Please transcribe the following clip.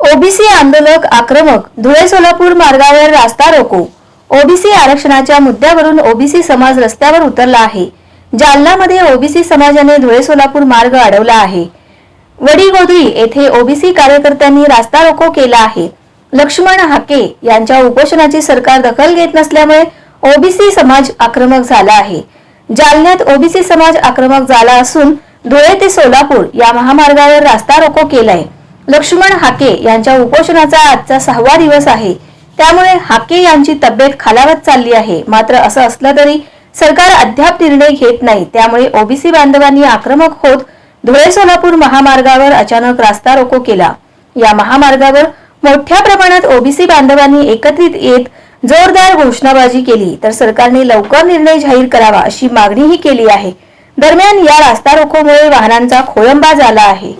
OBC आंदोलक आक्रमक धुळे सोलापूर मार्गावर रास्ता रोको। ओबीसी आरक्षणाच्या मुद्द्यावरून ओबीसी समाज रस्त्यावर उतरला आहे। जालनामध्ये ओबीसी समाजाने धुळे सोलापूर मार्ग अडवला आहे। वडीगोद्री येथे ओबीसी कार्यकर्त्यांनी रास्ता रोको केला आहे। लक्ष्मण हाके यांच्या उपोषणाची सरकार दखल घेत नसल्यामुळे ओबीसी समाज आक्रमक झाला आहे। जालन्यात ओबीसी समाज आक्रमक झाला असून धुळे ते सोलापूर या महामार्गावर रास्ता रोको केलाय। लक्ष्मण हाके यांच्या उपोषणाचा आजचा 6वा दिवस आहे। त्यामुळे हाके यांची तब्येत खालावत चालली आहे। मात्र असं असलं तरी सरकार अद्याप निर्णय घेत नाही। त्यामुळे ओबीसी बांधवांनी आक्रमक होत धुळे सोलापूर महामार्गावर अचानक रास्ता रोको केला। या महामार्गावर मोठ्या प्रमाणात ओबीसी बांधवांनी एकत्रित येत जोरदार घोषणाबाजी केली तर सरकारने लवकर निर्णय जाहीर करावा अशी मागणीही केली आहे। दरम्यान या रास्ता रोकोमुळे वाहनांचा खोळंबा झाला आहे।